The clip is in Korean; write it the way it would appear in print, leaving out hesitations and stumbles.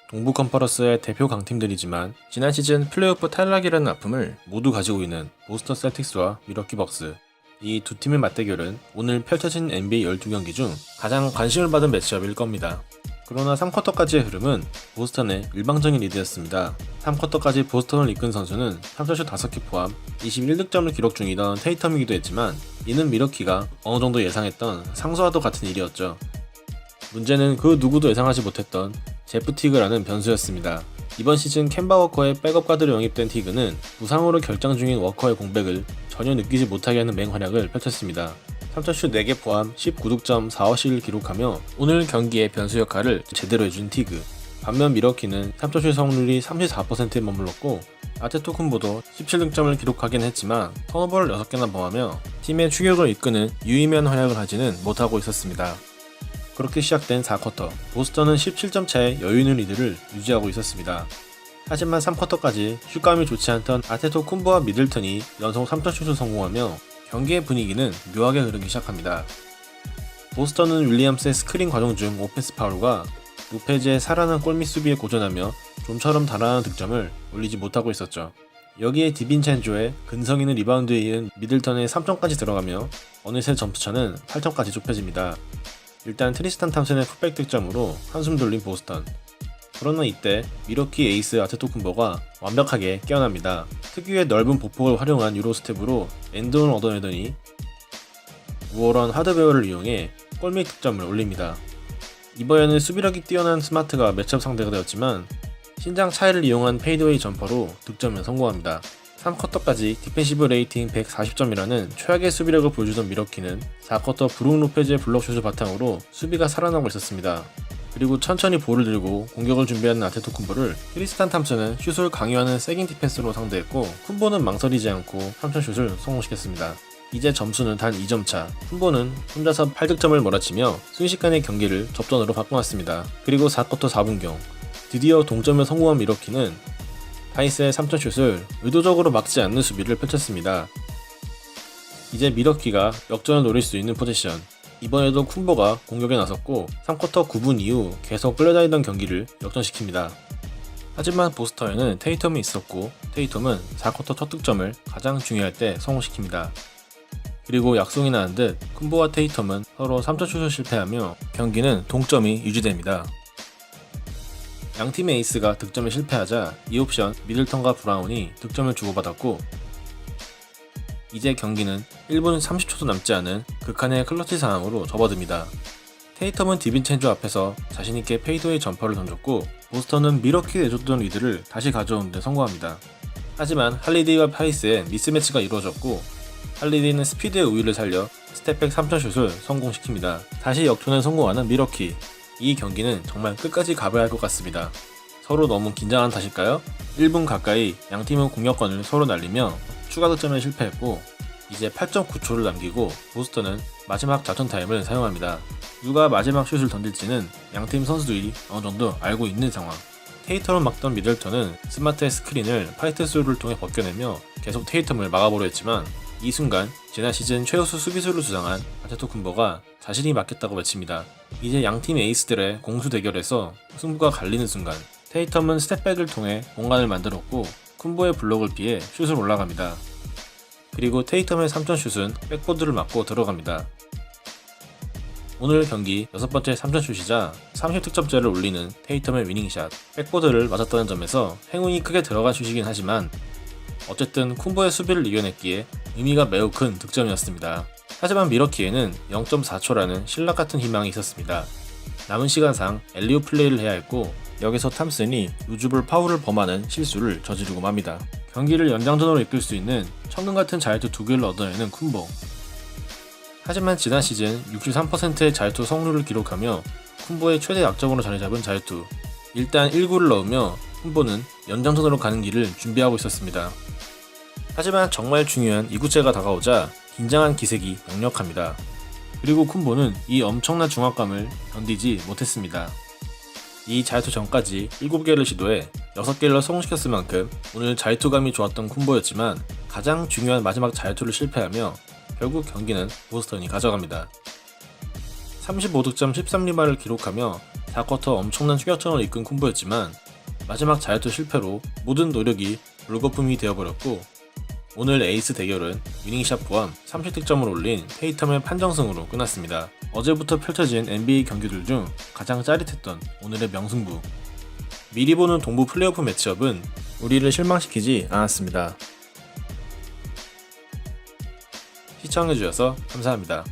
동부 컨퍼런스의 대표 강팀들이지만 지난 시즌 플레이오프 탈락이라는 아픔을 모두 가지고 있는 보스턴 셀틱스와 밀워키 벅스, 이 두 팀의 맞대결은 오늘 펼쳐진 NBA 12경기 중 가장 관심을 받은 매치업일 겁니다. 그러나 3쿼터까지의 흐름은 보스턴의 일방적인 리드였습니다. 3쿼터까지 보스턴을 이끈 선수는 3점슛 5개 포함 21득점을 기록 중이던 테이텀이기도 했지만 이는 밀워키가 어느 정도 예상했던 상수와도 같은 일이었죠. 문제는 그 누구도 예상하지 못했던 제프 티그라는 변수였습니다. 이번 시즌 캔바 워커의 백업 가드로 영입된 티그는 부상으로 결장 중인 워커의 공백을 전혀 느끼지 못하게 하는 맹활약을 펼쳤습니다. 3점슛 4개 포함 19득점 4어시를 기록하며 오늘 경기의 변수 역할을 제대로 해준 티그. 반면 밀워키는 3점슛 성공률이 34%에 머물렀고 아테토쿤보도 17득점을 기록하긴 했지만 턴오버를 6개나 범하며 팀의 추격을 이끄는 유의미한 활약을 하지는 못하고 있었습니다. 그렇게 시작된 4쿼터, 보스턴은 17점 차의 여유 있는 리드를 유지하고 있었습니다. 하지만 3쿼터까지 슛감이 좋지 않던 아테토쿤보와 미들턴이 연속 3점슛을 성공하며 경기의 분위기는 묘하게 흐르기 시작합니다. 보스턴은 윌리엄스의 스크린 과정 중 오펜스 파울과 루페즈의 살아난 골밑 수비에 고전하며 좀처럼 달아나는 득점을 올리지 못하고 있었죠. 여기에 디빈첸조의 근성 있는 리바운드에 이은 미들턴의 3점까지 들어가며 어느새 점수차는 8점까지 좁혀집니다. 일단 트리스탄 탐슨의 풋백 득점으로 한숨 돌린 보스턴. 그러나 이때 밀워키 에이스 아테토쿤보가 완벽하게 깨어납니다. 특유의 넓은 보폭을 활용한 유로스텝으로 엔드원을 얻어내더니 우월한 하드웨어를 이용해 골밑 득점을 올립니다. 이번에는 수비력이 뛰어난 스마트가 매치업 상대가 되었지만 신장 차이를 이용한 페이드웨이 점퍼로 득점에 성공합니다. 3쿼터까지 디펜시브 레이팅 140점이라는 최악의 수비력을 보여주던 밀워키는 4쿼터 브룩 로페즈의 블록슛을 바탕으로 수비가 살아나고 있었습니다. 그리고 천천히 볼을 들고 공격을 준비하는 아테토쿤보를 트리스탄 탐슨은 슛을 강요하는 세깅 디펜스로 상대했고 쿤보는 망설이지 않고 3점슛을 성공시켰습니다. 이제 점수는 단 2점 차. 쿤보는 혼자서 8득점을 몰아치며 순식간에 경기를 접전으로 바꿔놨습니다. 그리고 4쿼터 4분경 드디어 동점에 성공한 밀워키는 타이스의 3점슛을 의도적으로 막지 않는 수비를 펼쳤습니다. 이제 밀워키가 역전을 노릴 수 있는 포지션. 이번에도 쿤보가 공격에 나섰고 3쿼터 9분 이후 계속 끌려다니던 경기를 역전시킵니다. 하지만 보스턴에는 테이텀이 있었고 테이텀은 4쿼터 첫 득점을 가장 중요할 때 성공시킵니다. 그리고 약속이 나는 듯 쿤보와 테이텀은 서로 3점슛을 실패하며 경기는 동점이 유지됩니다. 양팀의 에이스가 득점에 실패하자 이 옵션 미들턴과 브라운이 득점을 주고받았고 이제 경기는 1분 30초도 남지 않은 극한의 클러치 상황으로 접어듭니다. 테이텀은 디빈첸조 앞에서 자신있게 페이드웨이 점퍼를 던졌고 보스턴은 밀워키 내줬던 리드를 다시 가져오는 데 성공합니다. 하지만 할리데이와 파이스의 미스매치가 이루어졌고 할리데이는 스피드의 우위를 살려 스텝백 3점슛을 성공시킵니다. 다시 역전에 성공하는 밀워키. 이 경기는 정말 끝까지 가봐야 할 것 같습니다. 서로 너무 긴장한 탓일까요? 1분 가까이 양팀은 공격권을 서로 날리며 추가 득점에 실패했고 이제 8.9초를 남기고 보스턴은 마지막 작전 타임을 사용합니다. 누가 마지막 슛을 던질지는 양팀 선수들이 어느정도 알고 있는 상황. 테이텀을 막던 미들턴은 스마트의 스크린을 파이트스루를 통해 벗겨내며 계속 테이텀을 막아보려 했지만 이 순간 지난 시즌 최우수 수비수를 주장한 아테토쿤보가 자신이 맡겠다고 외칩니다. 이제 양팀 에이스들의 공수 대결에서 승부가 갈리는 순간 테이텀은 스텝백을 통해 공간을 만들었고 쿤보의 블록을 피해 슛을 올라갑니다. 그리고 테이텀의 3점슛은 백보드를 맞고 들어갑니다. 오늘 경기 6번째 3점슛이자 30득점째를 올리는 테이텀의 위닝샷. 백보드를 맞았다는 점에서 행운이 크게 들어간 슛이긴 하지만 어쨌든 쿤보의 수비를 이겨냈기에 의미가 매우 큰 득점이었습니다. 하지만 밀워키에는 0.4초라는 신락같은 희망이 있었습니다. 남은 시간상 엘리오 플레이를 해야 했고 여기서 탐슨이 루즈볼 파울을 범하는 실수를 저지르고 맙니다. 경기를 연장전으로 이끌 수 있는 천근같은 자유투 2개를 얻어내는 쿤보. 하지만 지난 시즌 63%의 자유투 성공률을 기록하며 쿤보의 최대 약점으로 자리 잡은 자유투. 일단 1구를 넣으며 쿤보는 연장전으로 가는 길을 준비하고 있었습니다. 하지만 정말 중요한 2구째가 다가오자 긴장한 기색이 역력합니다. 그리고 쿤보는 이 엄청난 중압감을 견디지 못했습니다. 이 자유투 전까지 7개를 시도해 6개를 성공시켰을 만큼 오늘 자유투감이 좋았던 쿤보였지만 가장 중요한 마지막 자유투를 실패하며 결국 경기는 보스턴이 가져갑니다. 35득점 13리바를 기록하며 4쿼터 엄청난 추격전을 이끈 콤보였지만 마지막 자유투 실패로 모든 노력이 물거품이 되어버렸고, 오늘 에이스 대결은 위닝샷 포함 30득점을 올린 테이텀의 판정승으로 끝났습니다. 어제부터 펼쳐진 NBA 경기들 중 가장 짜릿했던 오늘의 명승부. 미리 보는 동부 플레이오프 매치업은 우리를 실망시키지 않았습니다. 시청해주셔서 감사합니다.